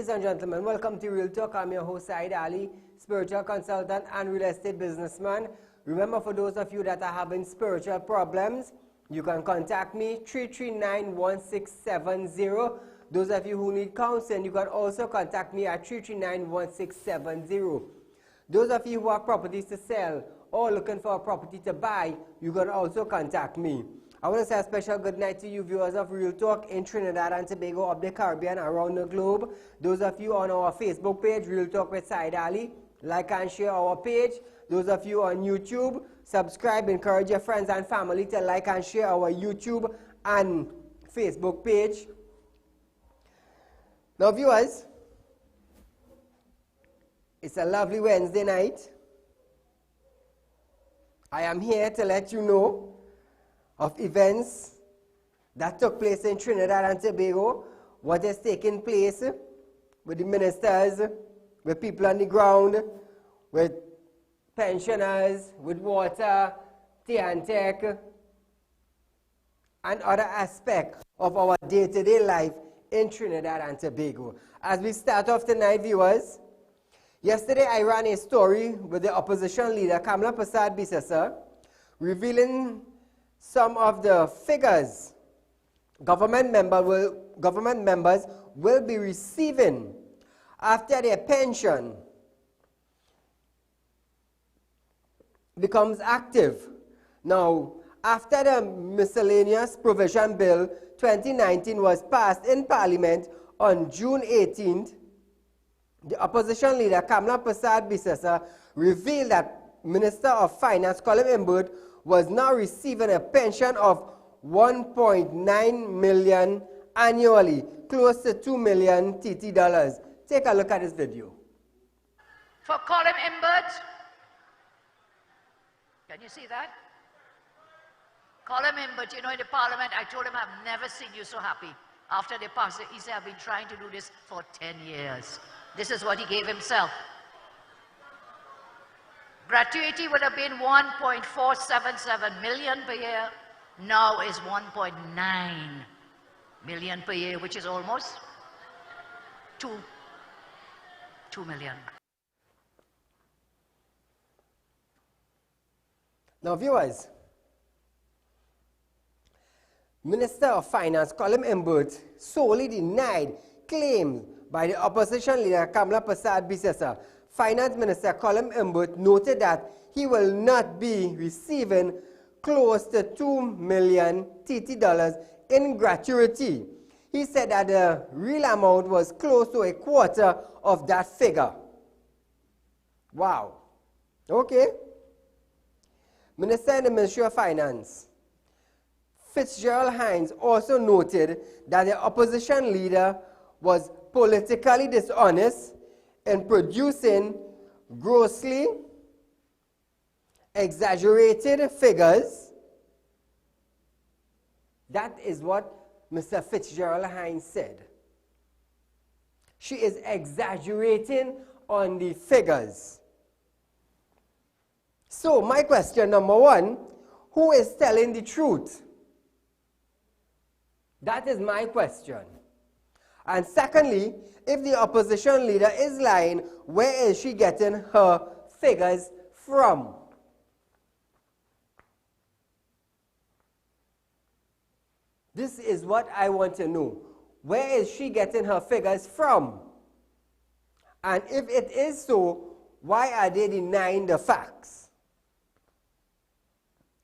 Ladies and gentlemen, welcome to Real Talk. I'm your host, Saieed Ali, spiritual consultant and real estate businessman. Remember, for those of you that are having spiritual problems, you can contact me, 339-1670. Those of you who need counseling, you can also contact me at 339-1670. Those of you who have properties to sell or looking for a property to buy, you can also contact me. I want to say a special good night to you viewers of Real Talk in Trinidad and Tobago, of the Caribbean, around the globe. Those of you on our Facebook page, Real Talk with Saieed Ali, like and share our page. Those of you on YouTube, subscribe, encourage your friends and family to like and share our YouTube and Facebook page. Now viewers, it's a lovely Wednesday night. I am here to let you know of events that took place in Trinidad and Tobago, what is taking place with the ministers, with people on the ground, with pensioners, with water, tea and tech, and other aspects of our day-to-day life in Trinidad and Tobago. As we start off tonight, viewers, yesterday I ran a story with the opposition leader, Kamla Prasad Bisasa, revealing some of the figures government members will be receiving after their pension becomes active. Now, after the Miscellaneous Provision Bill 2019 was passed in Parliament on June 18th, the opposition leader Kamla Prasad Bisasa revealed that Minister of Finance Colin Imbert was now receiving a pension of 1.9 million annually, close to 2 million TT dollars. Take a look at this video. For Colin Imbert, can you see that? Colin Imbert, you know, in the Parliament, I told him I've never seen you so happy. After they passed it, he said, I've been trying to do this for 10 years. This is what he gave himself. Gratuity would have been 1.477 million per year. Now is 1.9 million per year, which is almost 2 million. Now viewers, Minister of Finance Colin Imbert solely denied claims by the opposition leader Kamla Prasad Bisasa. Finance Minister Colin Imbert noted that he will not be receiving close to 2 million TT dollars in gratuity. He said that the real amount was close to a quarter of that figure. Wow. Okay. Minister in the Ministry of Finance, Fitzgerald Hines, also noted that the opposition leader was politically dishonest in producing grossly exaggerated figures. That is what Mr. Fitzgerald Hines said. She is exaggerating on the figures. So my question number one, who is telling the truth? That is my question. And secondly, if the opposition leader is lying, where is she getting her figures from? This is what I want to know. Where is she getting her figures from? And if it is so, why are they denying the facts?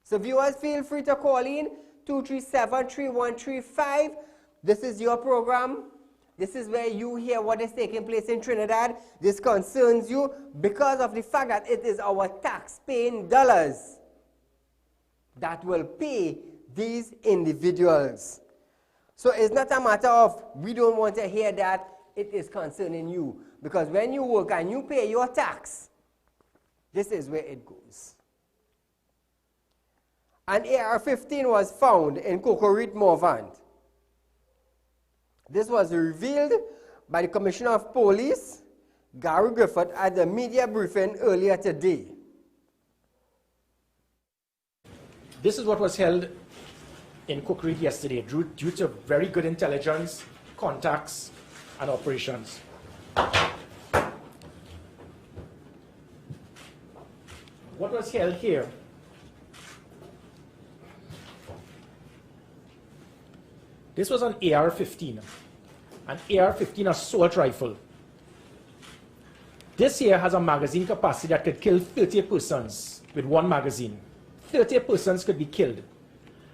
So viewers, feel free to call in 237-3135. This is your program. This is where you hear what is taking place in Trinidad. This concerns you because of the fact that it is our tax-paying dollars that will pay these individuals. So it's not a matter of we don't want to hear that, it is concerning you. Because when you work and you pay your tax, this is where it goes. An AR-15 was found in Cocorit Morvant. This was revealed by the Commissioner of Police, Gary Griffith, at the media briefing earlier today. This is what was held in Cocorit yesterday due to very good intelligence, contacts, and operations. What was held here this was an AR-15, an AR-15 assault rifle. This here has a magazine capacity that could kill 30 persons with one magazine. 30 persons could be killed.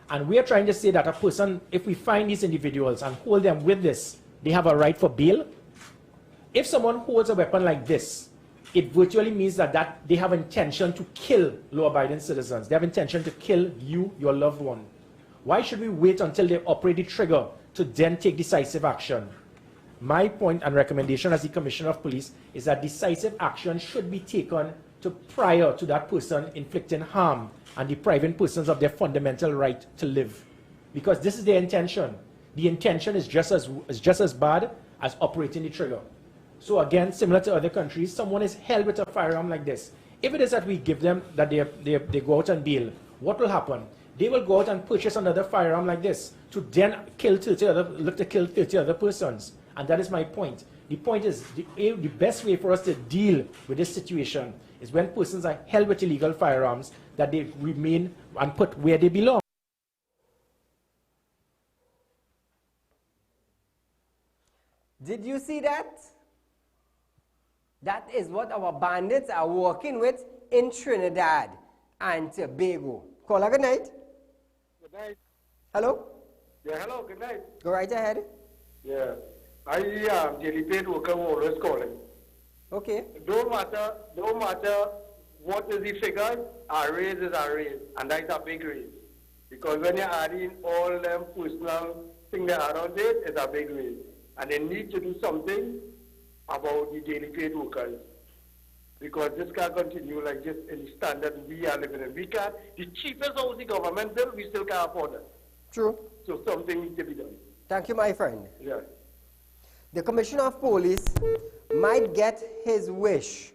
And we are trying to say that a person, if we find these individuals and hold them with this, they have a right for bail. If someone holds a weapon like this, it virtually means that they have intention to kill law-abiding citizens. They have intention to kill you, your loved one. Why should we wait until they operate the trigger to then take decisive action? My point and recommendation as the Commissioner of Police is that decisive action should be taken prior to that person inflicting harm and depriving persons of their fundamental right to live. Because this is their intention. The intention is just as bad as operating the trigger. So again, similar to other countries, someone is held with a firearm like this. If it is that we give them, that they go out on bail, what will happen? They will go out and purchase another firearm like this to then look to kill 30 other persons. And that is my point. The point is, the best way for us to deal with this situation is when persons are held with illegal firearms, that they remain and put where they belong. Did you see that? That is what our bandits are working with in Trinidad and Tobago. Caller, good night. Good night. Hello? Yeah, hello, good night. Go right ahead. Yeah. I am daily paid worker who always calling. Okay. Don't matter what is the figure, a raise is a raise, and that's a big raise. Because when you're adding all them personal things that are on it, it's a big raise. And they need to do something about the daily paid workers. Because this can't continue like this in the standard we are living in. We can't, the cheapest house the government bill, we still can't afford it. True. So something needs to be done. Thank you, my friend. Yeah. The Commissioner of Police might get his wish,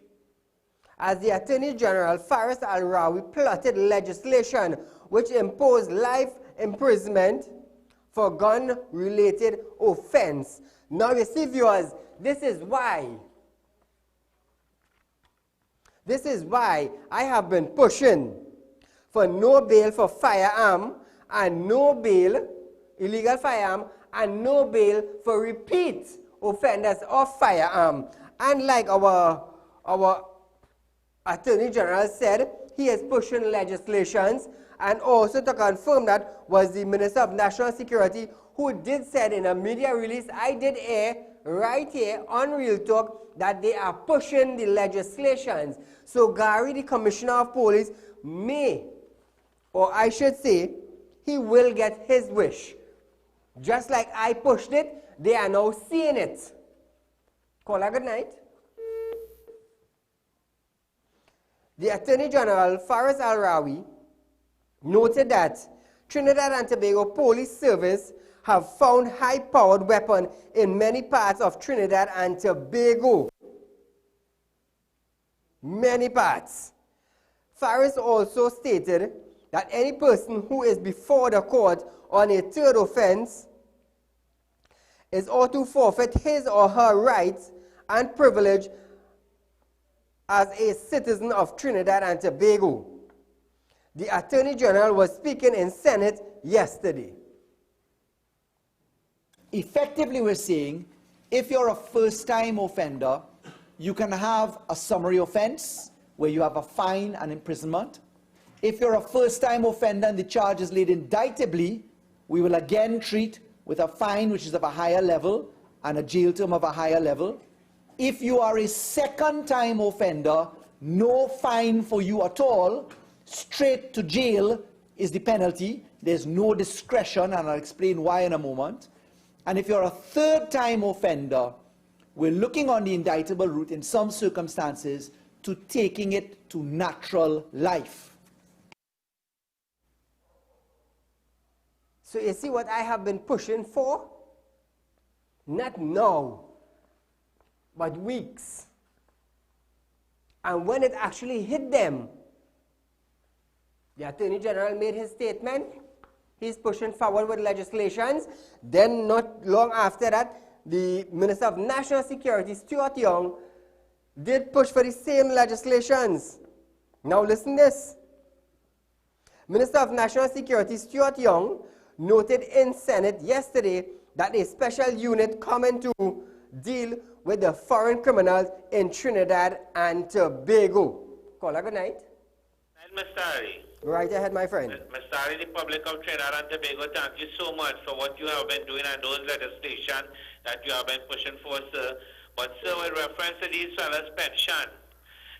as the Attorney General Saieed Ali plotted legislation which imposed life imprisonment for gun-related offense. Now you see, viewers, this is why I have been pushing for no bail for firearm and no bail, illegal firearm, and no bail for repeat offenders of firearm. And like our Attorney General said, he is pushing legislations, and also to confirm that was the Minister of National Security who did said in a media release I did air right here on Real Talk that they are pushing the legislations. So Gary, the Commissioner of Police, may, or I should say, he will get his wish. Just like I pushed it, they are now seeing it. Caller, good night. The Attorney General, Saieed Ali, noted that Trinidad and Tobago Police Service have found high-powered weapons in many parts of Trinidad and Tobago. Many parts. Saieed also stated that any person who is before the court on a third offense is ought to forfeit his or her rights and privilege as a citizen of Trinidad and Tobago. The Attorney General was speaking in Senate yesterday. Effectively, we're saying, if you're a first-time offender, you can have a summary offense where you have a fine and imprisonment. If you're a first-time offender and the charge is laid indictably, we will again treat with a fine which is of a higher level and a jail term of a higher level. If you are a second-time offender, no fine for you at all, straight to jail is the penalty. There's no discretion, and I'll explain why in a moment. And if you're a third-time offender, we're looking on the indictable route in some circumstances to taking it to natural life. So you see what I have been pushing for? Not now, but weeks. And when it actually hit them, the Attorney General made his statement. He's pushing forward with legislations. Then not long after that, the Minister of National Security, Stuart Young, did push for the same legislations. Now listen this. Minister of National Security, Stuart Young, noted in Senate yesterday that a special unit coming to deal with the foreign criminals in Trinidad and Tobago. Caller, good night. Mr. Ali. Go right ahead, my friend. Mr. Ali, the public of Trinidad and Tobago, thank you so much for what you have been doing and those legislation that you have been pushing for, sir. But, sir, with reference to these fellas' pension,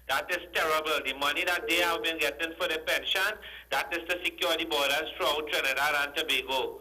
that is terrible. The money that they have been getting for the pension, that is to secure the borders throughout Trinidad and Tobago.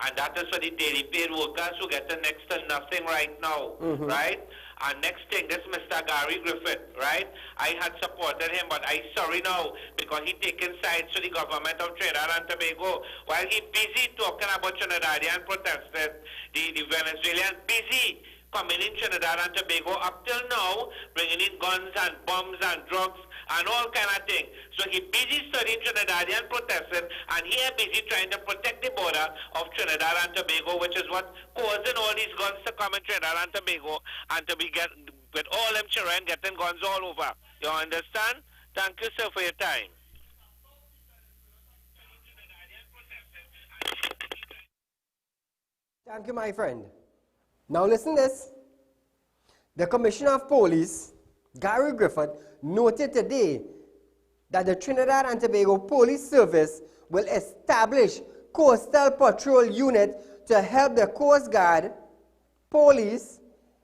And that is for the daily paid workers who get next to nothing right now, right? And next thing, this Mr. Gary Griffith, right? I had supported him, but I'm sorry now because he taken sides to the government of Trinidad and Tobago. While he busy talking about Trinidadian protesters, the Venezuelans busy coming in Trinidad and Tobago up till now, bringing in guns and bombs and drugs and all kind of things. So he busy studying Trinidadian protesters and he is busy trying to protect the border of Trinidad and Tobago, which is what causing all these guns to come in Trinidad and Tobago and to be with all them children getting guns all over. You understand? Thank you, sir, for your time. Thank you, my friend. Now listen this. The Commissioner of Police, Gary Griffith, noted today that the Trinidad and Tobago Police Service will establish Coastal Patrol Unit to help the Coast Guard police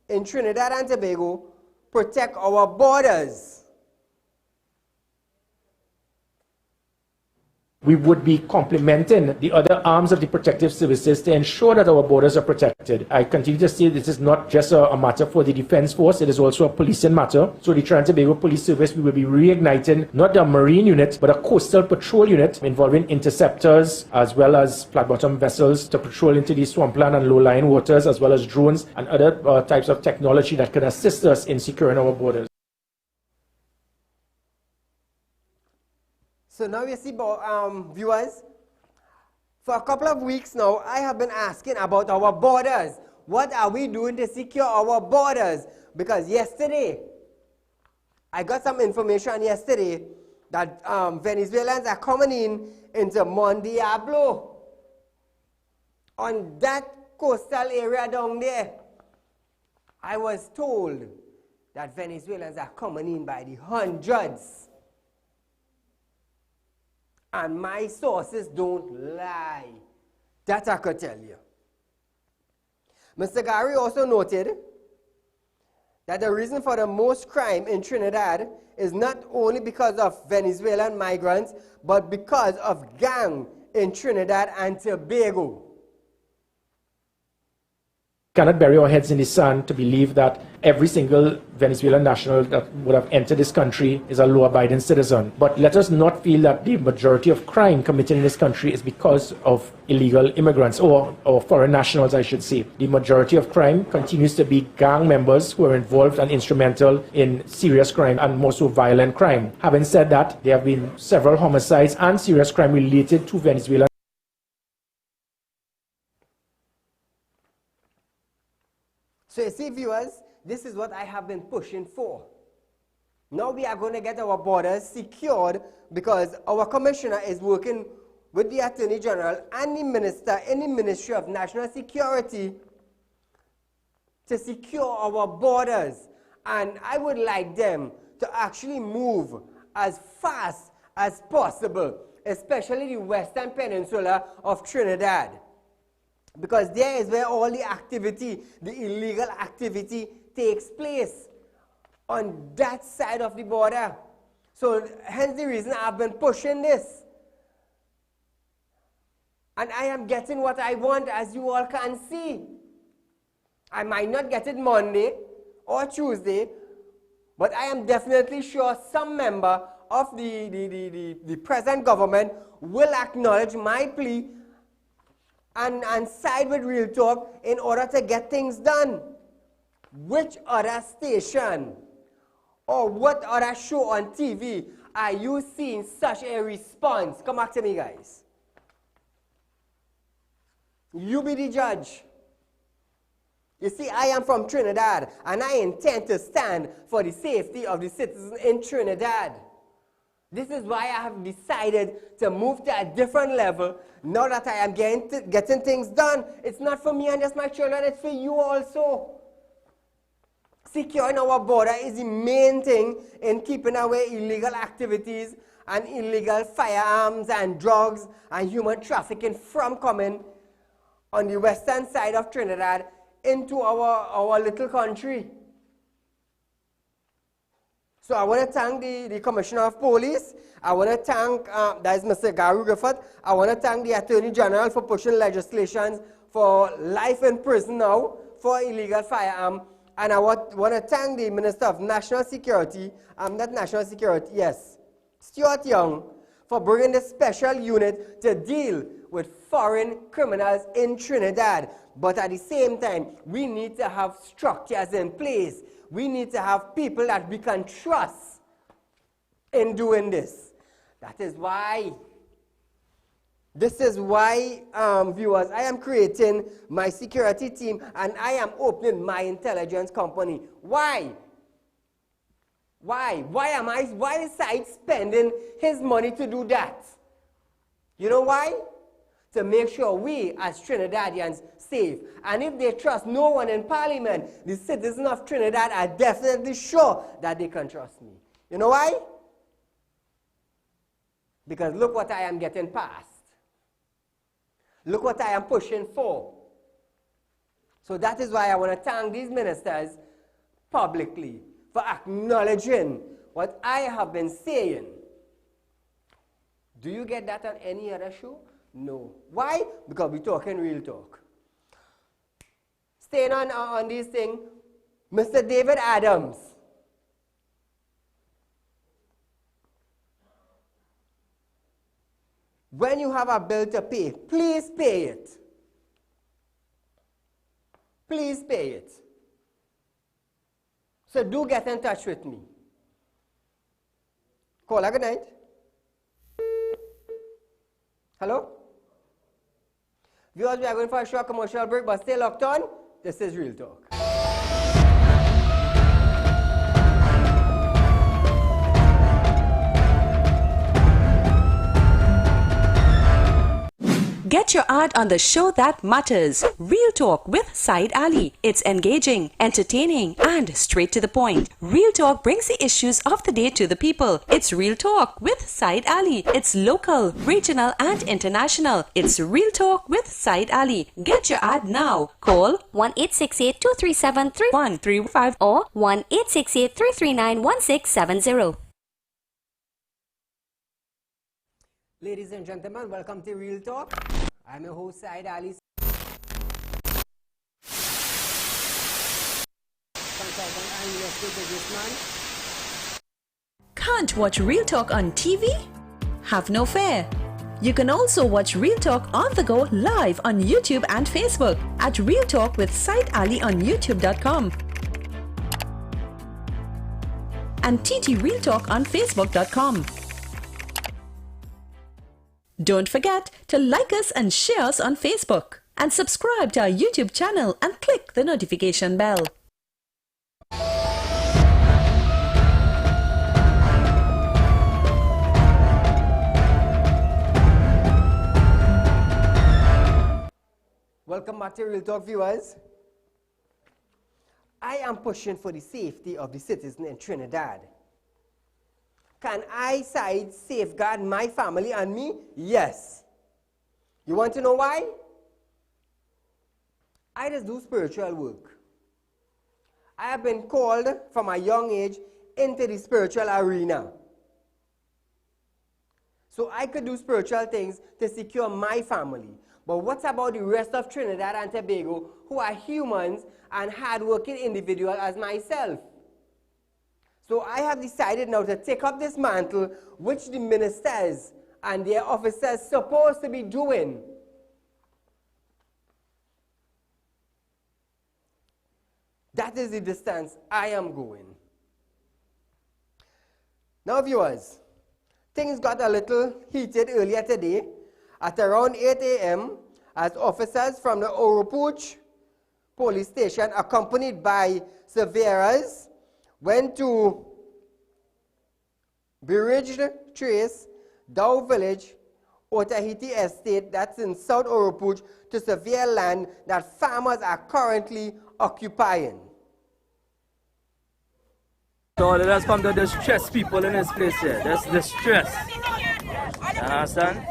in Trinidad and Tobago protect our borders. We would be complementing the other arms of the protective services to ensure that our borders are protected. I continue to say this is not just a matter for the defense force, it is also a policing matter. So the Trinidad and Tobago Police Service, we will be reigniting not a marine unit, but a coastal patrol unit involving interceptors as well as flat-bottom vessels to patrol into the swampland and low-lying waters, as well as drones and other types of technology that could assist us in securing our borders. So now you see, viewers, for a couple of weeks now, I have been asking about our borders. What are we doing to secure our borders? Because yesterday, I got some information yesterday that Venezuelans are coming in into Mon Diablo, on that coastal area down there. I was told that Venezuelans are coming in by the hundreds. And my sources don't lie. That I could tell you. Mr. Gary also noted that the reason for the most crime in Trinidad is not only because of Venezuelan migrants, but because of gang in Trinidad and Tobago. Cannot bury our heads in the sand to believe that every single Venezuelan national that would have entered this country is a law-abiding citizen. But let us not feel that the majority of crime committed in this country is because of illegal immigrants, or foreign nationals, I should say. The majority of crime continues to be gang members who are involved and instrumental in serious crime and more so violent crime. Having said that, there have been several homicides and serious crime related to Venezuela. So you see, viewers, this is what I have been pushing for. Now we are going to get our borders secured because our commissioner is working with the Attorney General and the minister in the Ministry of National Security to secure our borders. And I would like them to actually move as fast as possible, especially the Western Peninsula of Trinidad. Because there is where all the activity, the illegal activity takes place, on that side of the border. So hence the reason I've been pushing this. And I am getting what I want, as you all can see. I might not get it Monday or Tuesday, but I am definitely sure some member of the present government will acknowledge my plea and side with Real Talk in order to get things done. Which other station or what other show on TV are you seeing such a response? Come back to me, guys. You be the judge. You see, I am from Trinidad, and I intend to stand for the safety of the citizens in Trinidad. This is why I have decided to move to a different level. Now that I am getting things done, it's not for me and just my children, it's for you also. Securing our border is the main thing in keeping away illegal activities and illegal firearms and drugs and human trafficking from coming on the western side of Trinidad into our little country. So I want to thank the Commissioner of Police. I want to thank, that is Mr. Gary Griffith. I want to thank the Attorney General for pushing legislation for life in prison now for illegal firearm. And I want to thank the Minister of National Security, Stuart Young, for bringing this special unit to deal with foreign criminals in Trinidad. But at the same time, we need to have structures in place. We need to have people that we can trust in doing this. This is why, viewers, I am creating my security team and I am opening my intelligence company. Why? Why is Saieed spending his money to do that? You know why? To make sure we as Trinidadians safe. And if they trust no one in Parliament, the citizens of Trinidad are definitely sure that they can trust me. You know why? Because look what I am getting past. Look what I am pushing for. So that is why I want to thank these ministers publicly for acknowledging what I have been saying. Do you get that on any other show? No. Why? Because we're talking real talk. Staying on this thing, Mr. David Adams. When you have a bill to pay, please pay it. Please pay it. So do get in touch with me. Caller, good night. Hello? Viewers, we are going for a short commercial break, but stay locked on. This is Real Talk. Get your ad on the show that matters. Real Talk with Saieed Ali. It's engaging, entertaining, and straight to the point. Real Talk brings the issues of the day to the people. It's Real Talk with Saieed Ali. It's local, regional, and international. It's Real Talk with Saieed Ali. Get your ad now. Call 1-868-237-3135 or 1-868-339-1670. Ladies and gentlemen, welcome to Real Talk. I'm your host, Saieed Ali. Consultant and investor businessman. Can't watch Real Talk on TV? Have no fear. You can also watch Real Talk on the go live on YouTube and Facebook at Real Talk with Saieed Ali on YouTube.com and TT Real Talk on Facebook.com. Don't forget to like us and share us on Facebook and subscribe to our YouTube channel and click the notification bell. Welcome back to Real Talk, viewers. I am pushing for the safety of the citizens in Trinidad. Can I, Saieed, safeguard my family and me? Yes. You want to know why? I just do spiritual work. I have been called from a young age into the spiritual arena. So I could do spiritual things to secure my family. But what about the rest of Trinidad and Tobago who are humans and hardworking individuals as myself? So I have decided now to take up this mantle which the ministers and their officers supposed to be doing. That is the distance I am going. Now, viewers, things got a little heated earlier today at around 8 a.m. as officers from the Oropuch police station, accompanied by surveyors, went to Bridge Trace, Dow Village, Otahiti Estate, that's in South Oropuj, to survey land that farmers are currently occupying. So let us come to distress people in this place here. That's distress. You understand?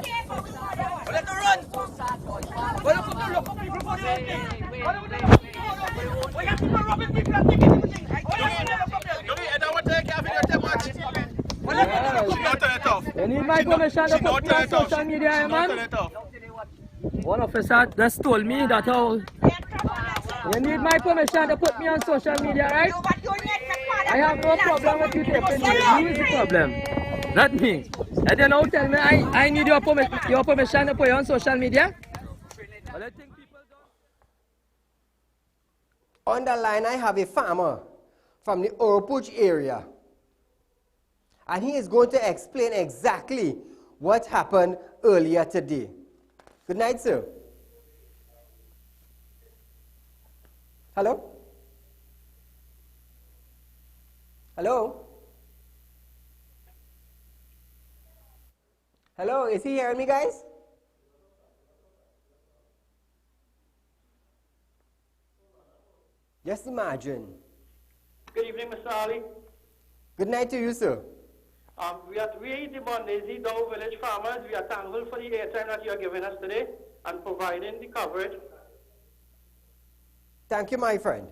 You need my permission to put me on social media, man? One officer just told me that you need my permission to put me on social media, right? I have no problem with you taking me. You is the problem, not me. And then now tell me I need your permission to put you on social media? On the line, I have a farmer from the Oropuj area. And he is going to explain exactly what happened earlier today. Good night, sir. Hello? Hello? Hello, is he hearing me, guys? Just imagine. Good evening, Mr. Ali. Good night to you, sir. We the Mondesi Dow Village farmers. We are thankful for the airtime that you are giving us today and providing the coverage. Thank you, my friend.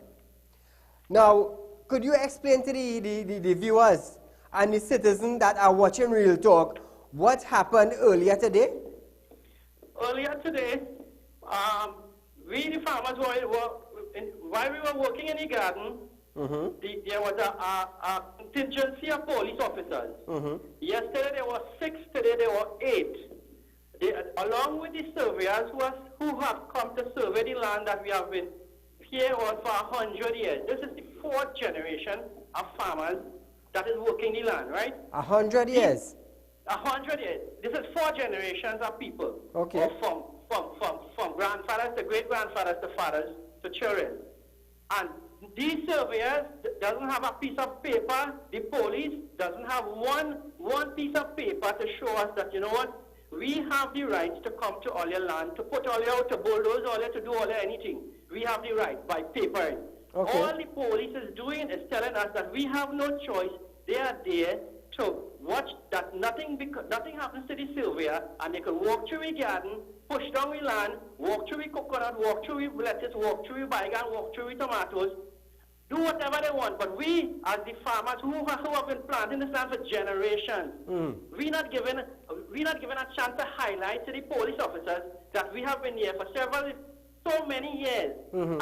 Now, could you explain to the viewers and the citizens that are watching Real Talk what happened earlier today? Earlier today, we the farmers while we were working in the garden, there was a contingency of police officers. Yesterday there were 6, today there were 8. Along with the surveyors who have come to survey the land that we have been here on for 100 years. This is the 4th generation of farmers that is working the land, right? 100 years? 100 years. This is 4 generations of people. Okay. From grandfathers to great-grandfathers to fathers to children. And these surveyors doesn't have a piece of paper. The police doesn't have one piece of paper to show us that, you know what, we have the rights to come to all your land, to put all your out, to bulldoze all your, to do all your anything. We have the right by paper. Okay. All the police is doing is telling us that we have no choice. They are there to watch that nothing happens to the surveyor, and they can walk through the garden, push down the land, walk through the coconut, walk through the lettuce, walk through the baygan, walk through the tomatoes, do whatever they want. But we, as the farmers who have been planting this land for generations, we're not given a chance to highlight to the police officers that we have been here for so many years, and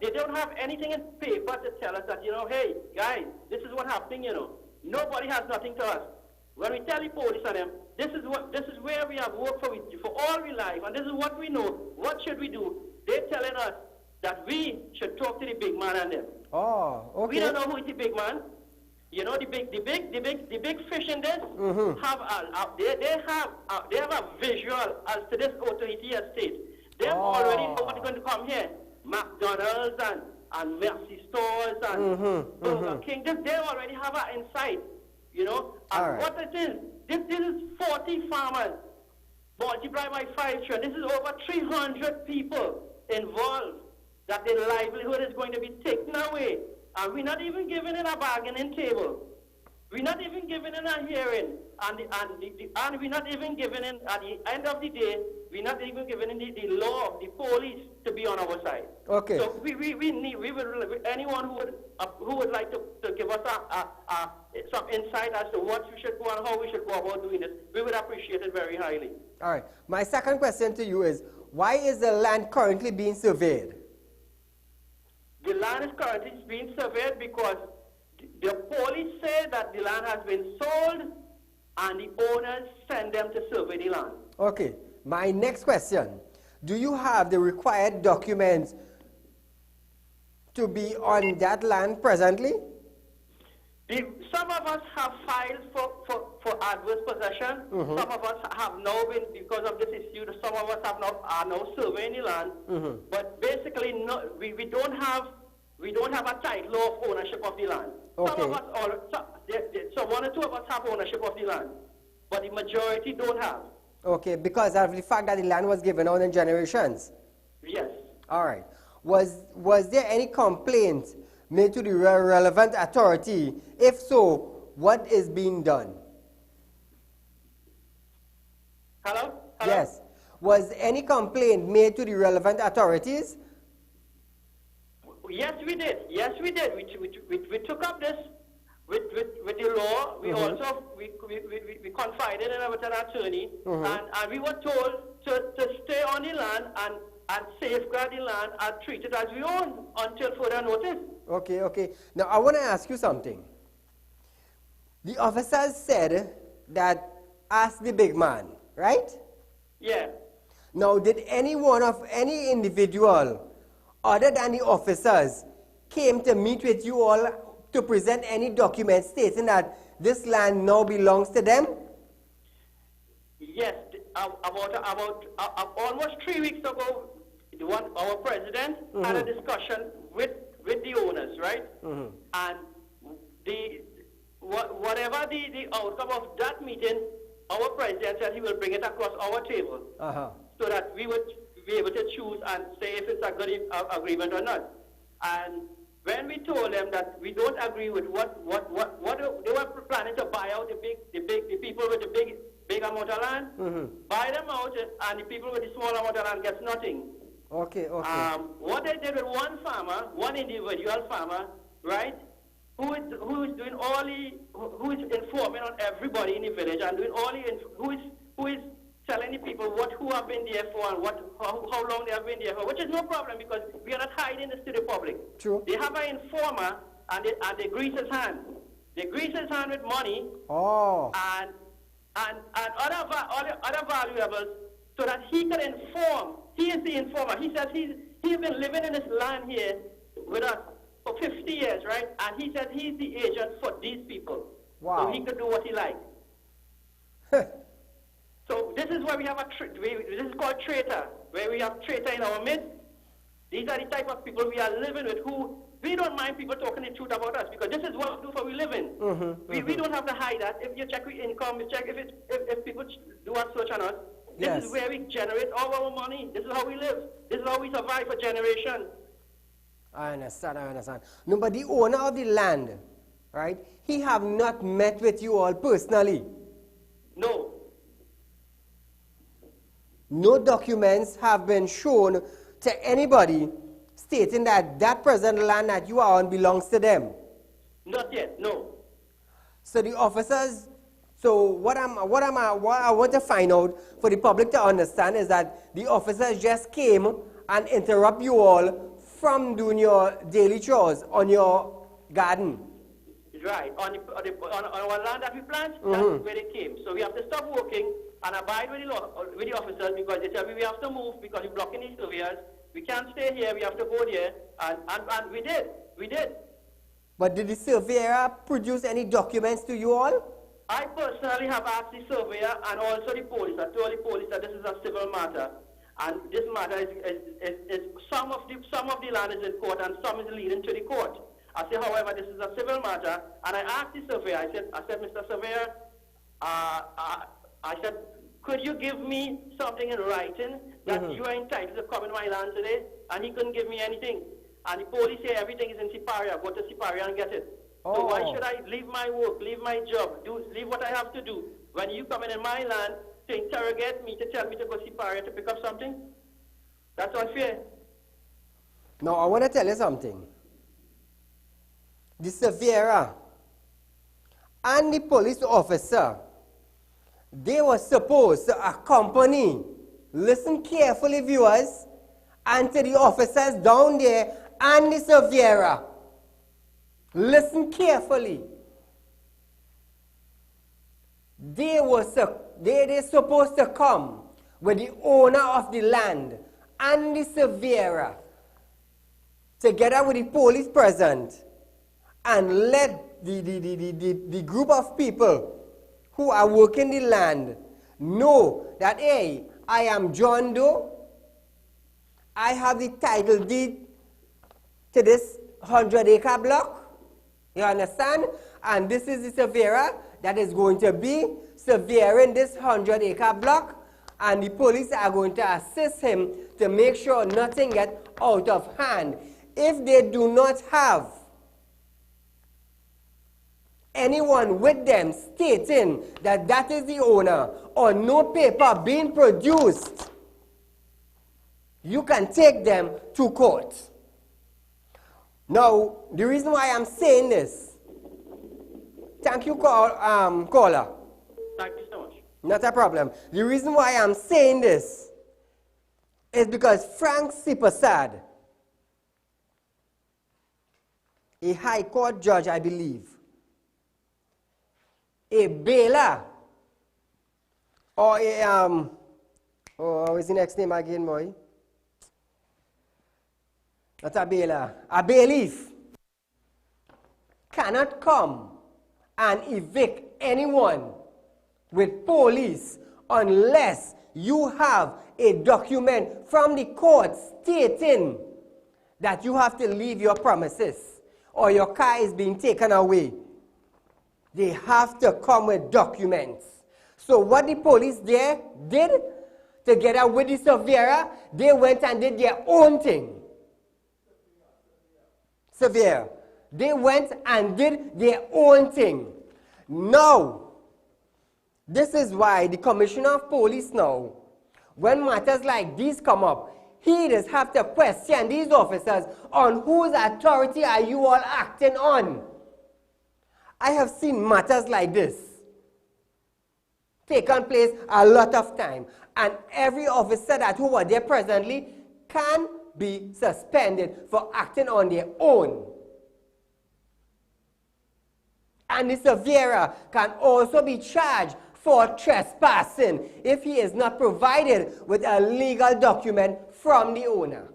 they don't have anything in paper to tell us that, you know, hey guys, this is what's happening, you know. Nobody has nothing to us. When we tell the police on them, this is where we have worked for all our life, and this is what we know. What should we do? They're telling us that we should talk to the big man and them. Oh, okay. We don't know who is the big man. You know, the big fish in this they have a visual as to this authority estate. They already know what's going to come here. McDonald's and Mercy stores and Burger King. They already have an insight, you know. And what it is, this is 40 farmers multiplied by 5 children. This is over 300 people involved that their livelihood is going to be taken away. And we're not even giving it a bargaining table. We're not even giving in a hearing. And we're not even giving in, at the end of the day, we're not even giving in the law, the police, to be on our side. Okay. So we would, anyone who would like to give us some insight as to what we should go and how we should go about doing this, we would appreciate it very highly. All right. My second question to you is, why is the land currently being surveyed? The land is currently being surveyed because the police say that the land has been sold and the owners send them to survey the land. Okay. My next question, do you have the required documents to be on that land presently? Some of us have filed for adverse possession. Some of us have now been, because of this issue, some of us are now surveying the land. But basically, no, we don't have a title of ownership of the land. Okay. Some of us, so one or two of us have ownership of the land, but the majority don't have. Okay, because of the fact that the land was given out in generations. Yes. All right. Was there any complaint made to the relevant authority? If so, what is being done? Hello? Yes. Was any complaint made to the relevant authorities? Yes, we did. Yes, we did. We took up this with the law. We also we confided in our attorney, and we were told to stay on the land and safeguard the land and treat it as we own until further notice. Okay. Now, I want to ask you something. The officers said that ask the big man, right? Yeah. Now, did any individual other than the officers came to meet with you all to present any documents stating that this land now belongs to them? Yes. About almost 3 weeks ago, our president had a discussion with the owners, right? And whatever the outcome of that meeting, our president said he will bring it across our table so that we would be able to choose and say if it's a good agreement or not. And when we told them that we don't agree with what they were planning to buy out the people with the big amount of land, buy them out, and the people with the small amount of land gets nothing. Okay. What they did with one farmer, one individual farmer, right, who is doing who is informing on everybody in the village and doing who is telling the people who have been there for and how long they have been there for, which is no problem because we are not hiding this to the public. True. They have an informer and they grease his hand. They grease his hand with money. And other valuables so that he can inform. He is the informer. He says he's been living in this land here with us for 50 years, right? And he says he's the agent for these people. Wow. So he could do what he likes. So this is where we have this is called traitor, where we have traitor in our midst. These are the type of people we are living with who, we don't mind people talking the truth about us because this is what we do for we living. We don't have to hide that. If you check our income, you check if people do a search on us, this is where we generate all our money. This is how we live. This is how we survive for generations. I understand. No, but the owner of the land, right, he have not met with you all personally. No. No documents have been shown to anybody stating that that present land that you are on belongs to them. Not yet, no. So the officers, what I want to find out for the public to understand is that the officers just came and interrupt you all from doing your daily chores on your garden. Right, on our land that we plant, that's where they came. So we have to stop working and abide with the officers because they tell me we have to move because we're blocking these surveyors. We can't stay here, we have to go there, and we did. But did the surveyor produce any documents to you all? I personally have asked the surveyor and also the police. I told the police that this is a civil matter, and this matter is some of the land is in court and some is leading to the court. I said, however, this is a civil matter, and I asked the surveyor. I said, Mr. Surveyor, I said, could you give me something in writing that you are entitled to come in my land today? And he couldn't give me anything. And the police say everything is in Siparia. Go to Siparia and get it. So why should I leave my work, leave my job, leave what I have to do when you come in my land to interrogate me, to tell me to go to Siparia to pick up something? That's unfair. Now, I want to tell you something. The surveyor and the police officer, they were supposed to accompany, listen carefully viewers, and to the officers down there and the surveyor. Listen carefully. They're supposed to come with the owner of the land and the surveyor, together with the police present, and let the group of people who are working the land know that, hey, I am John Doe, I have the title deed to this 100-acre block, you understand? And this is the surveyor that is going to be surveying this 100-acre block, and the police are going to assist him to make sure nothing gets out of hand. If they do not have anyone with them stating that that is the owner, or no paper being produced, you can take them to court. Now, the reason why I'm saying this, thank you, caller. Thank you so much. Not a problem. The reason why I'm saying this is because Frank Sipasad, a high court judge, I believe, a bailer, or a, what is the next name again, boy? Not a bailer, a bailiff, cannot come and evict anyone with police unless you have a document from the court stating that you have to leave your premises or your car is being taken away. They have to come with documents. So what the police there did, together with the surveyor, they went and did their own thing. Surveyor. They went and did their own thing. Now, this is why the Commissioner of Police now, when matters like these come up, he does have to question these officers on whose authority are you all acting on. I have seen matters like this taken place a lot of time, and every officer that who was there presently can be suspended for acting on their own. And the surveyor can also be charged for trespassing if he is not provided with a legal document from the owner.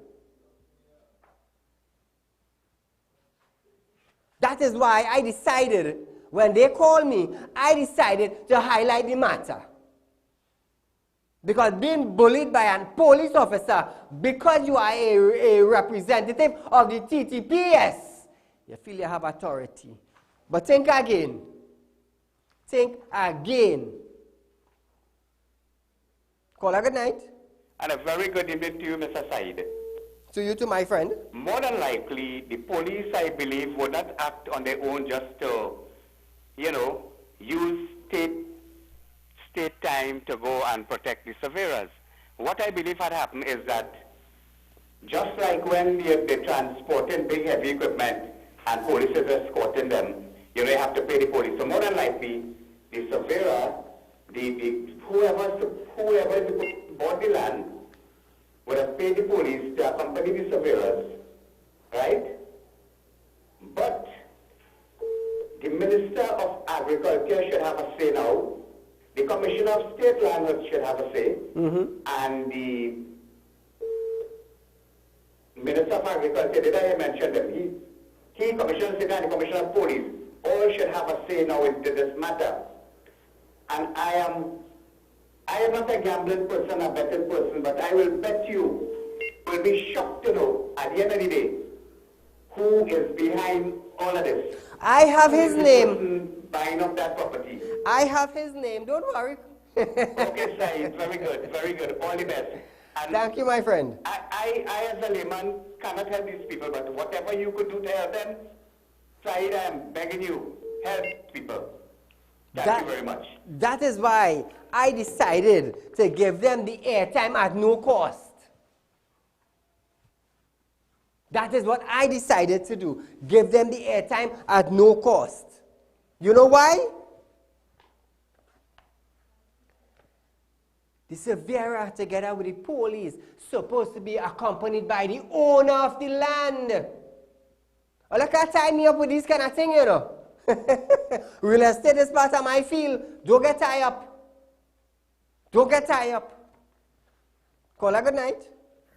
That is why I decided, when they called me, I decided to highlight the matter. Because being bullied by a police officer because you are a representative of the TTPS, you feel you have authority. But think again. Think again. Caller, good night. And a very good evening to you, Mr. Said. To you too, my friend. More than likely, the police, I believe, would not act on their own just to, use state time to go and protect the surveyors. What I believe had happened is that just like when they're transporting big heavy equipment and police is escorting them, you have to pay the police. So more than likely, the surveyor, whoever bought the land, would have paid the police to accompany the surveyors, right? But the Minister of Agriculture should have a say now. The Commissioner of State Land should have a say. And the Minister of Agriculture, did I mention them? He Commissioner of State and the Commissioner of Police, all should have a say now into this matter. And I am not a gambling person, a betting person, but I will bet you will be shocked to know at the end of the day who is behind all of this. I have his name. Buying up that property. I have his name, don't worry. Okay, Said, very good, very good. All the best. And thank you, my friend. I as a layman cannot help these people, but whatever you could do to help them, Said, I am begging you, help people. Thank you very much. That is why I decided to give them the airtime at no cost. That is what I decided to do. Give them the airtime at no cost. You know why? The surveyor, together with the police, supposed to be accompanied by the owner of the land. Oh, look at tie me up with this kind of thing, Real estate is part of my field. Don't get tied up. Don't get tied up. Caller, good night.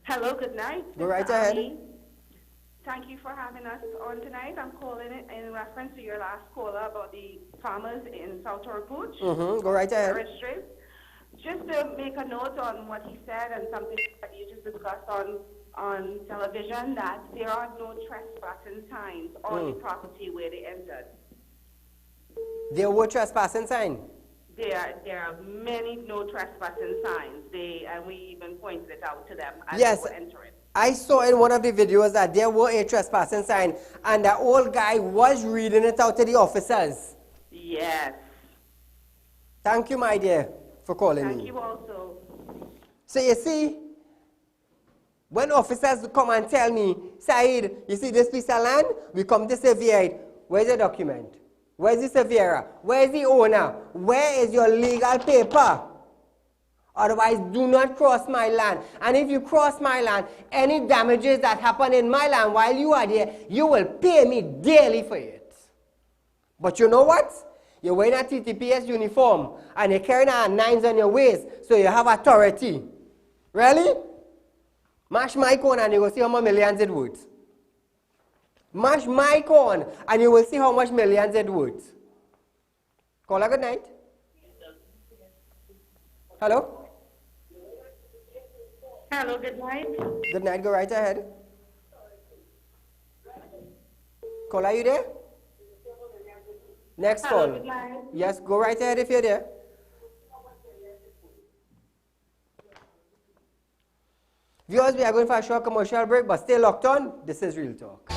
Hello, good night. Go right ahead. Thank you for having us on tonight. I'm calling it in reference to your last caller about the farmers in South Torpooch. Go right ahead. Forestry. Just to make a note on what he said and something that you just discussed on television, that there are no trespassing signs on the property where they entered. There were trespassing signs? There are many no trespassing signs. And we even pointed it out to them as yes, they were entering. I saw in one of the videos that there were a trespassing sign and the old guy was reading it out to the officers. Yes. Thank you, my dear, for calling me. Thank you also. So you see, when officers come and tell me, Saeed, you see this piece of land, we come to survey it. Where's the document? Where's the surveyor? Where's the owner? Where is your legal paper? Otherwise, do not cross my land. And if you cross my land, any damages that happen in my land while you are there, you will pay me dearly for it. But you know what? You're wearing a TTPS uniform and you're carrying a nines on your waist, so you have authority. Really? Mash my corn and you will see how much millions it worth. Mash my corn and you will see how much millions it worth. Call a good night. Hello? Hello, good night. Good night, go right ahead. Call, are you there? Next Hello, call. good night. Yes, go right ahead if you're there. Viewers, we are going for a short commercial break, but stay locked on. This is Real Talk.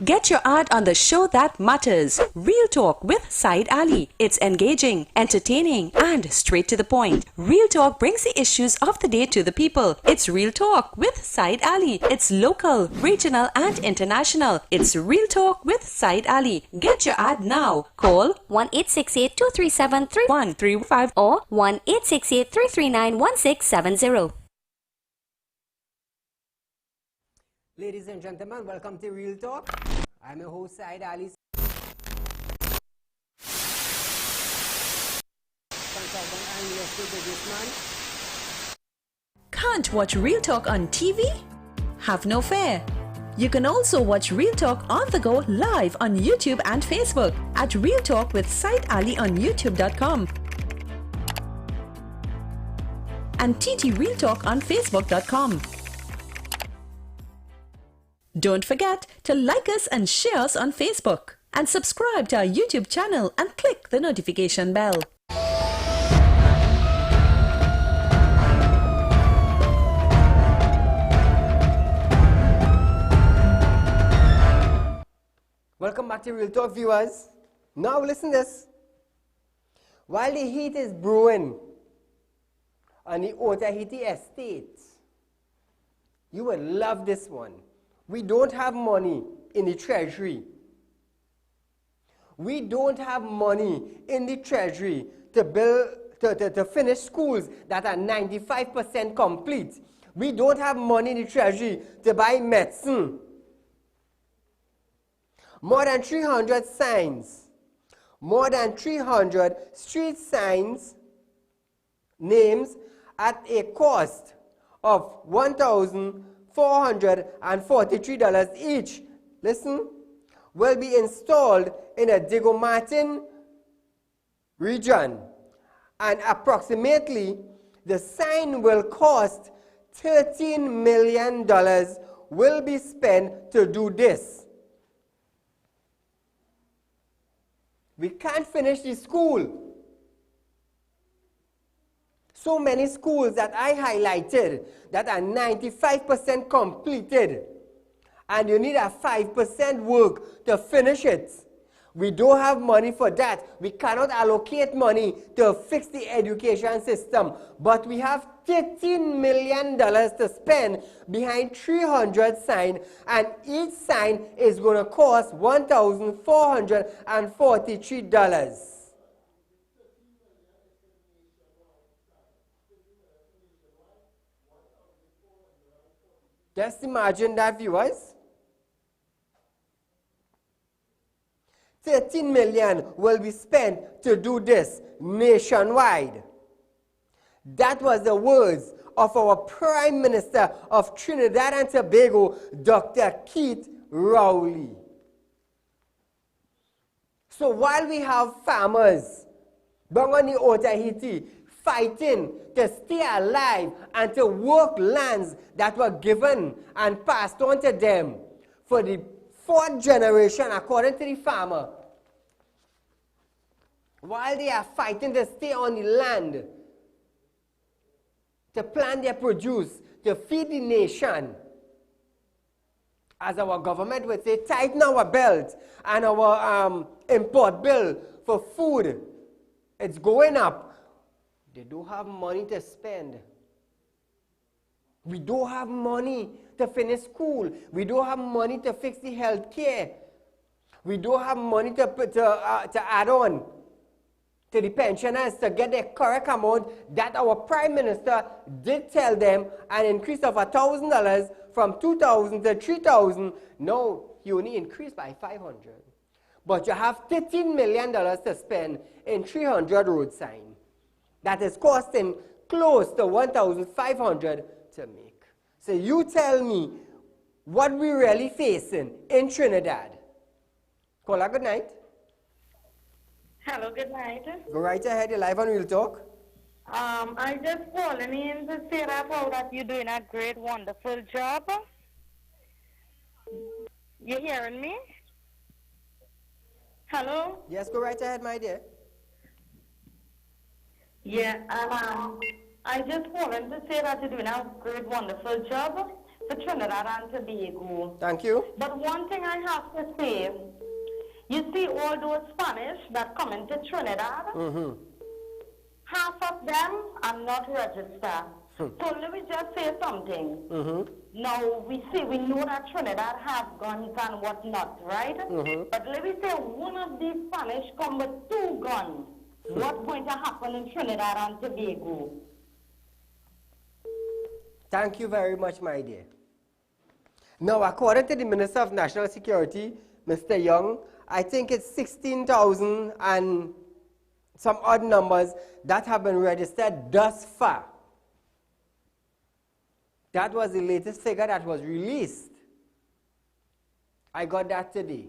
Get your ad on the show that matters. Real Talk with Saieed Ali. It's engaging, entertaining, and straight to the point. Real Talk brings the issues of the day to the people. It's Real Talk with Saieed Ali. It's local, regional, and international. It's Real Talk with Saieed Ali. Get your ad now. Call 1-868-237-3135 or 1-868-339-1670. Ladies and gentlemen, welcome to Real Talk. I'm your host, Saieed Ali. Consultant and real estate businessman. Can't watch Real Talk on TV? Have no fear. You can also watch Real Talk on the go live on YouTube and Facebook at Real Talk with Saieed Ali on YouTube.com and TT Real Talk on Facebook.com. Don't forget to like us and share us on Facebook and subscribe to our YouTube channel and click the notification bell. Welcome back to Real Talk, viewers. Now listen to this. While the heat is brewing on the Otahiti estate, you will love this one. We don't have money in the treasury. We don't have money in the treasury to build, to finish schools that are 95% complete. We don't have money in the treasury to buy medicine. More than 300 signs, more than 300 street signs, names at a cost of $1,443 each, listen, will be installed in a Diego Martin region. And approximately, the sign will cost $13 million will be spent to do this. We can't finish the school. So many schools that I highlighted that are 95% completed, and you need a 5% work to finish it. We don't have money for that. We cannot allocate money to fix the education system, but we have $13 million to spend behind 300 signs, and each sign is going to cost $1,443. Just imagine that, viewers. 13 million will be spent to do this nationwide. That was the words of our Prime Minister of Trinidad and Tobago, Dr. Keith Rowley. So while we have farmers, Bangani Otahiti, fighting to stay alive and to work lands that were given and passed on to them for the fourth generation, according to the farmer, while they are fighting to stay on the land, to plant their produce, to feed the nation, as our government would say, tighten our belt and our import bill for food, it's going up. They don't have money to spend. We don't have money to finish school. We don't have money to fix the health care. We don't have money to add on to the pensioners to get the correct amount that our Prime Minister did tell them, an increase of $1,000 from $2,000 to $3,000. No, he only increased by $500. But you have $13 million to spend in 300 road signs. That is costing close to $1,500 to make. So you tell me what we're really facing in Trinidad. Caller, good night. Hello, good night. Go right ahead, you're live on Real Talk. I just calling in to say that you're doing a great, wonderful job. You hearing me? Hello? Yes, go right ahead, my dear. Yeah, I just wanted to say that you're doing a great, wonderful job for Trinidad and Tobago. Thank you. But one thing I have to say, you see all those Spanish that come into Trinidad, half of them are not registered. So let me just say something. Now, we know that Trinidad have guns and whatnot, right? But let me say one of these Spanish come with 2 guns. What's going to happen in Trinidad and Tobago? Thank you very much, my dear. Now, according to the Minister of National Security, Mr. Young, I think it's 16,000 and some odd numbers that have been registered thus far. That was the latest figure that was released. I got that today.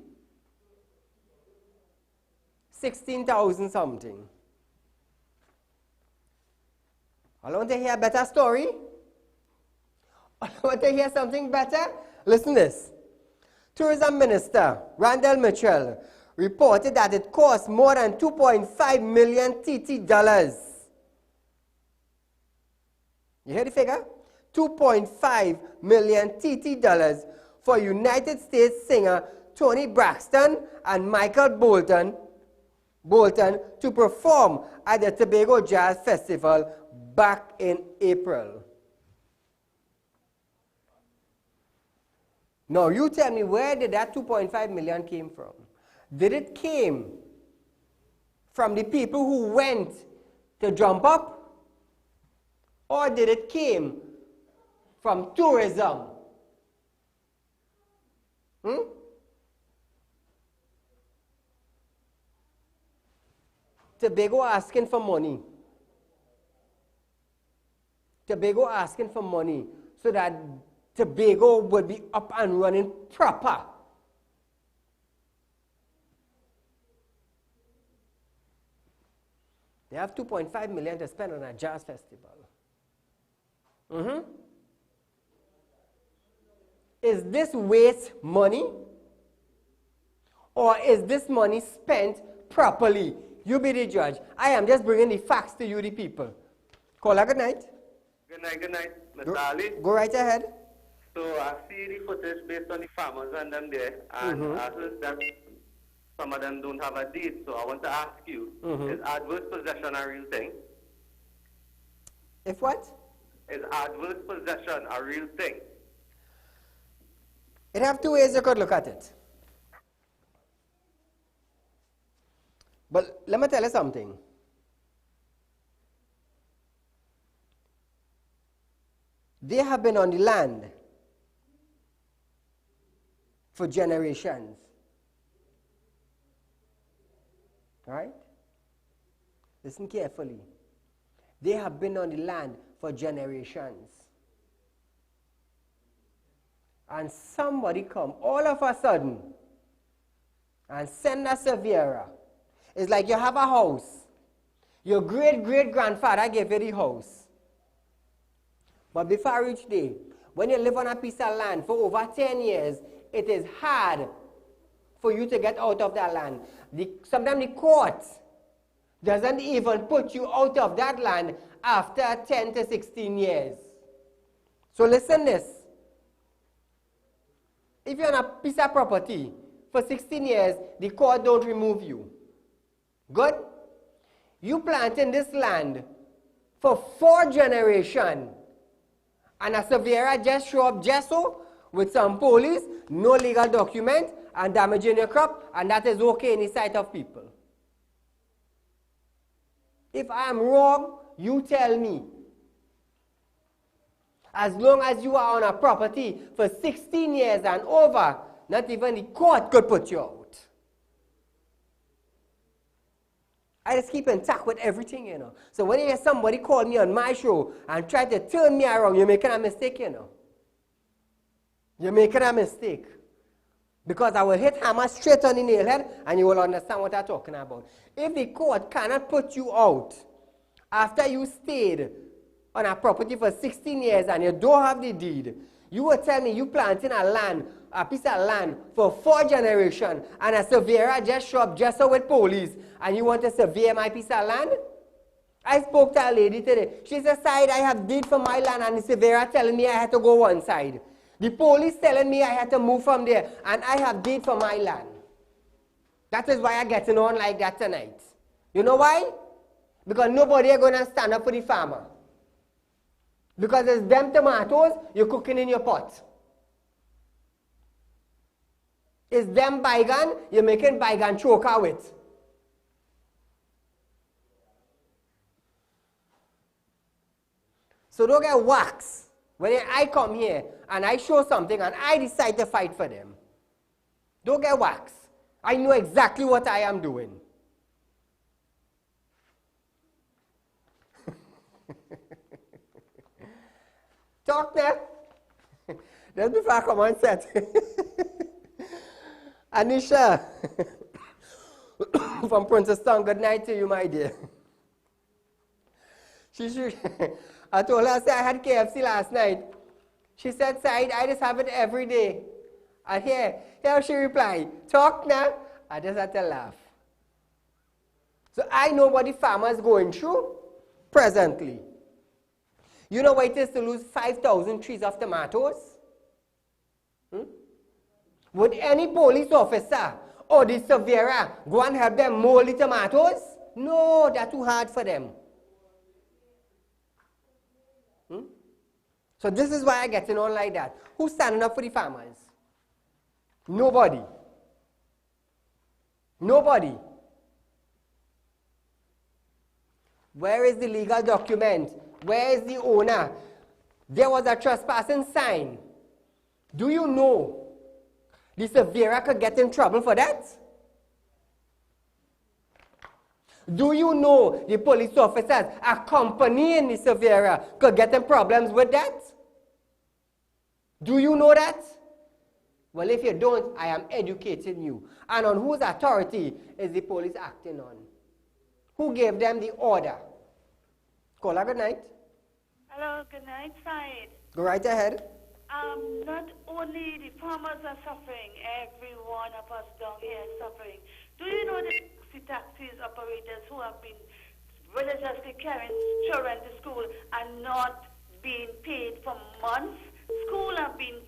16,000 something. I want to hear a better story. I want to hear something better. Listen to this. Tourism Minister Randall Mitchell reported that it cost more than 2.5 million TT dollars. You hear the figure? 2.5 million TT dollars for United States singer Tony Braxton and Michael Bolton to perform at the Tobago Jazz Festival back in April. Now you tell me, where did that 2.5 million came from? Did it came from the people who went to jump up? Or did it came from tourism? Tobago asking for money. Tobago asking for money so that Tobago would be up and running proper. They have 2.5 million to spend on a jazz festival. Is this waste money? Or is this money spent properly? You be the judge. I am just bringing the facts to you, the people. Caller, good night. Good night, Mr. Ali. Go right ahead. So I see the footage based on the farmers and them there, and I heard that some of them don't have a deed. So I want to ask you, is adverse possession a real thing? If what? Is adverse possession a real thing? It have 2 ways you could look at it. But let me tell you something. They have been on the land for generations. Right? Listen carefully. They have been on the land for generations. And somebody come all of a sudden and send a surveyor. It's like you have a house. Your great-great-grandfather gave you the house. But before I reach there, when you live on a piece of land for over 10 years, it is hard for you to get out of that land. Sometimes the court doesn't even put you out of that land after 10 to 16 years. So listen this. If you're on a piece of property for 16 years, the court don't remove you. Good? You plant in this land for 4 generations, and a surveyor just show up just so with some police, no legal document, and damaging your crop, and that is okay in the sight of people. If I am wrong, you tell me. As long as you are on a property for 16 years and over, not even the court could put you out. I just keep in touch with everything, you know. So when you hear somebody call me on my show and try to turn me around, you're making a mistake, you know. You're making a mistake. Because I will hit hammer straight on the nail head and you will understand what I'm talking about. If the court cannot put you out after you stayed on a property for 16 years and you don't have the deed, you will tell me you planting a piece of land for 4 generations and a surveyor just show up just so with police and you want to survey my piece of land? I spoke to a lady today. She said, Said, I have deed for my land and the surveyor telling me I had to go one side. The police telling me I had to move from there and I have deed for my land. That is why I'm getting on like that tonight. You know why? Because nobody is going to stand up for the farmer. Because it's them tomatoes you're cooking in your pot. It's them bygone you're making bygone choker with. So don't get waxed when I come here and I show something and I decide to fight for them. Don't get waxed. I know exactly what I am doing. Talk there. Just before I come on set. Anisha from Princeton, good night to you, my dear. I told her, I said I had KFC last night. She said, Said, I just have it every day. And here she replied, talk now. I just had to laugh. So I know what the farmer is going through presently. You know what it is to lose 5,000 trees of tomatoes? Would any police officer or the surveyor go and help them mow the tomatoes? No, that's too hard for them. So this is why I'm getting on like that. Who's standing up for the farmers? Nobody. Nobody. Where is the legal document? Where is the owner? There was a trespassing sign. Do you know the surveyor could get in trouble for that? Do you know the police officers accompanying the surveyor could get in problems with that? Do you know that? Well, if you don't, I am educating you. And on whose authority is the police acting on? Who gave them the order? Caller, good night. Hello, good night, Said. Go right ahead. Not only the farmers are suffering, every one of us down here is suffering. Do you know the taxis operators who have been religiously carrying children to school and not being paid for months? School have been,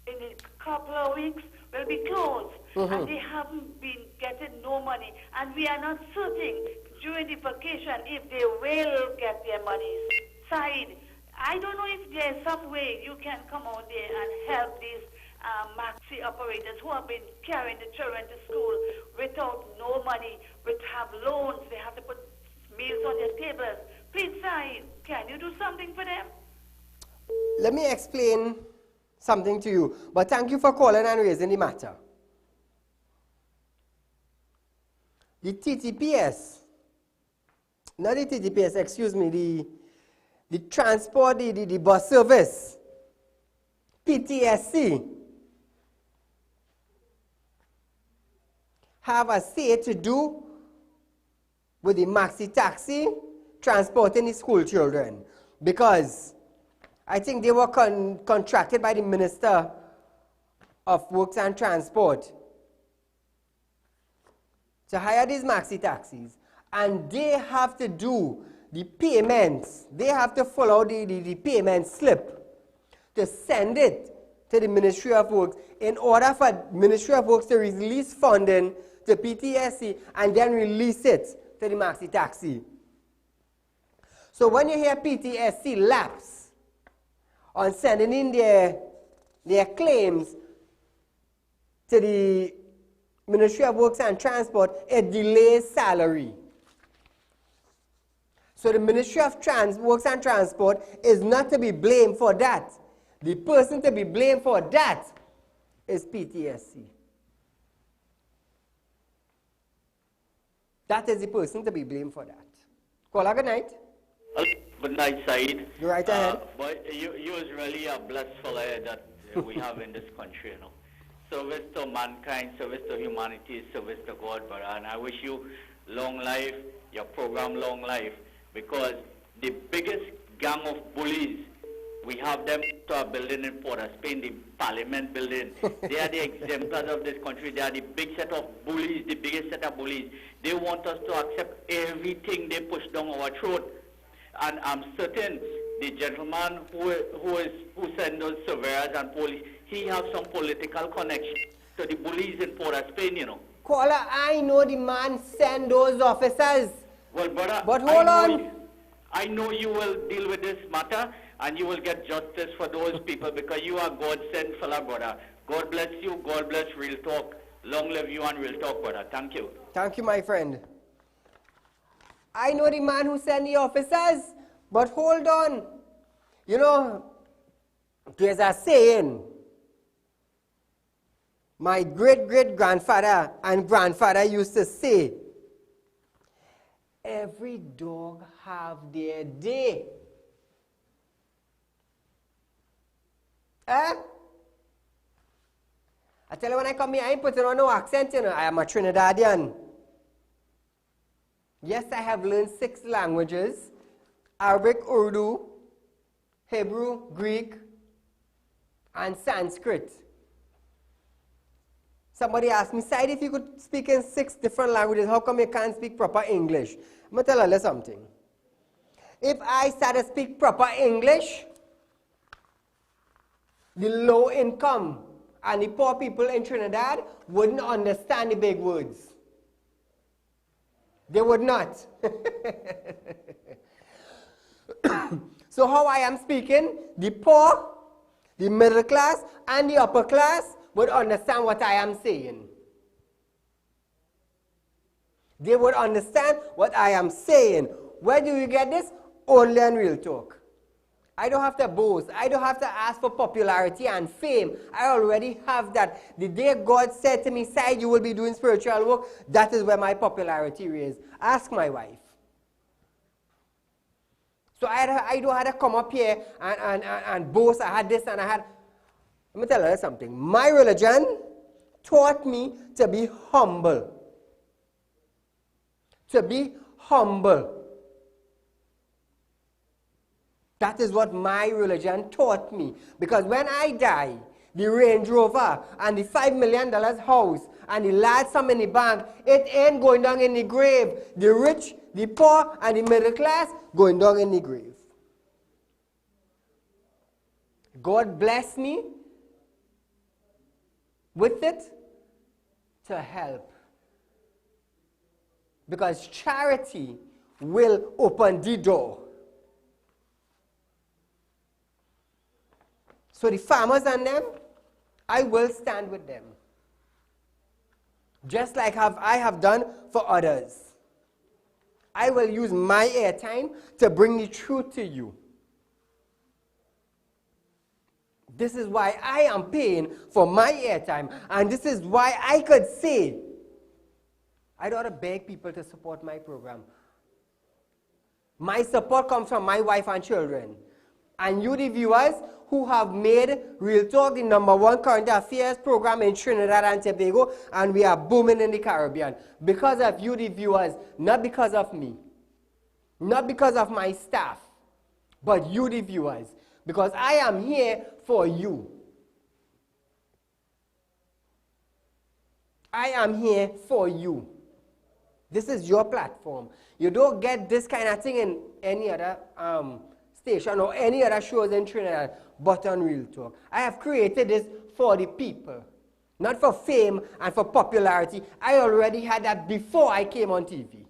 in a couple of weeks, will be closed. And they haven't been getting no money. And we are not certain during the vacation if they will get their monies. Said, I don't know if there is some way you can come out there and help these maxi operators who have been carrying the children to school without no money, have loans, they have to put meals on their tables. Please, Said, can you do something for them? Let me explain something to you, but thank you for calling and raising the matter. the TTPS, not the TTPS, excuse me, the transport, the bus service, PTSC, have a say to do with the maxi taxi transporting the school children, because I think they were contracted by the Minister of Works and Transport to hire these maxi taxis, and they have to do the payments. They have to follow the payment slip to send it to the Ministry of Works in order for Ministry of Works to release funding to PTSC and then release it to the maxi taxi. So when you hear PTSC lapse on sending in their claims to the Ministry of Works and Transport, it delays salary. So the Ministry of Works and Transport is not to be blamed for that. The person to be blamed for that is PTSC. That is the person to be blamed for that. Caller, good night. Good night, Saeed. You're right ahead. But you is really a blessed fellow that we have in this country, you know. Service to mankind, service to humanity, service to God, brother. And I wish you long life, your program long life, because the biggest gang of bullies, we have them to a building in Port of Spain, the Parliament building. They are the exemplars of this country. They are the big set of bullies, the biggest set of bullies. They want us to accept everything they push down our throat. And I'm certain the gentleman who sent those surveyors and police, he has some political connection to the bullies in Port of Spain, you know. Caller, I know the man sent those officers. Well, brother, but hold on. I know you will deal with this matter and you will get justice for those people because you are God-sent fella, brother. God bless you. God bless Real Talk. Long live you and Real Talk, brother. Thank you. Thank you, my friend. I know the man who sent the officers, but hold on. You know, there's a saying. My great-great-grandfather and grandfather used to say, every dog have their day. I tell you, when I come here, I ain't putting on no accent, you know. I am a Trinidadian. Yes, I have learned 6 languages: Arabic, Urdu, Hebrew, Greek, and Sanskrit. Somebody asked me, Said, if you could speak in 6 different languages, how come you can't speak proper English? I'm going to tell you something. If I start to speak proper English, the low income and the poor people in Trinidad wouldn't understand the big words. They would not. So how I am speaking, the poor, the middle class, and the upper class would understand what I am saying. They would understand what I am saying. Where do you get this? Only on Real Talk. I don't have to boast. I don't have to ask for popularity and fame. I already have that. The day God said to me, Said, you will be doing spiritual work, that is where my popularity is. Ask my wife. So I don't have to come up here and boast. I had this and I had... Let me tell you something. My religion taught me to be humble. To be humble. That is what my religion taught me. Because when I die, the Range Rover and the $5 million house and the large sum in the bank, it ain't going down in the grave. The rich, the poor, and the middle class going down in the grave. God bless me with it to help. Because charity will open the door. So the farmers and them, I will stand with them. Just like I have done for others. I will use my airtime to bring the truth to you. This is why I am paying for my airtime. And this is why I could say, I don't want to beg people to support my program. My support comes from my wife and children. And you, the viewers, who have made Real Talk the #1 current affairs program in Trinidad and Tobago, and we are booming in the Caribbean. Because of you, the viewers, not because of me. Not because of my staff, but you, the viewers. Because I am here for you. I am here for you. This is your platform. You don't get this kind of thing in any other station or any other shows in Trinidad, but on Real Talk. I have created this for the people, not for fame and for popularity. I already had that before I came on TV.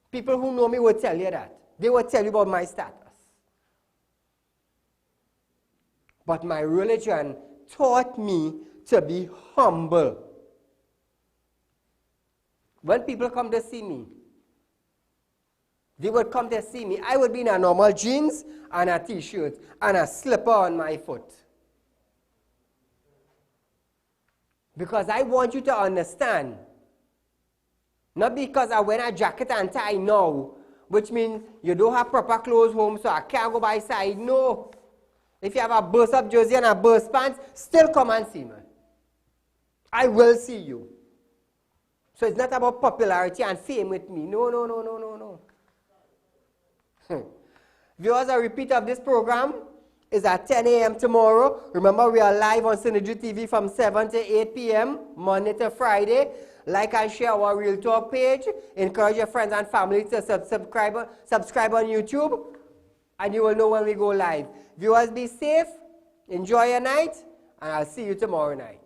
People who know me will tell you that. They will tell you about my status. But my religion taught me to be humble. When people come to see me, they would come to see me. I would be in a normal jeans and a t-shirt and a slipper on my foot. Because I want you to understand. Not because I wear a jacket and tie now, which means you don't have proper clothes home, so I can't go by side. No. If you have a burst-up jersey and a burst pants, still come and see me. I will see you. So it's not about popularity and fame with me. No, no, no, no, no, no. Viewers, a repeat of this program is at 10 a.m. tomorrow. Remember, we are live on Synergy TV from 7 to 8 p.m., Monday to Friday. Like and share our Real Talk page. Encourage your friends and family to subscribe on YouTube, and you will know when we go live. Viewers, be safe, enjoy your night, and I'll see you tomorrow night.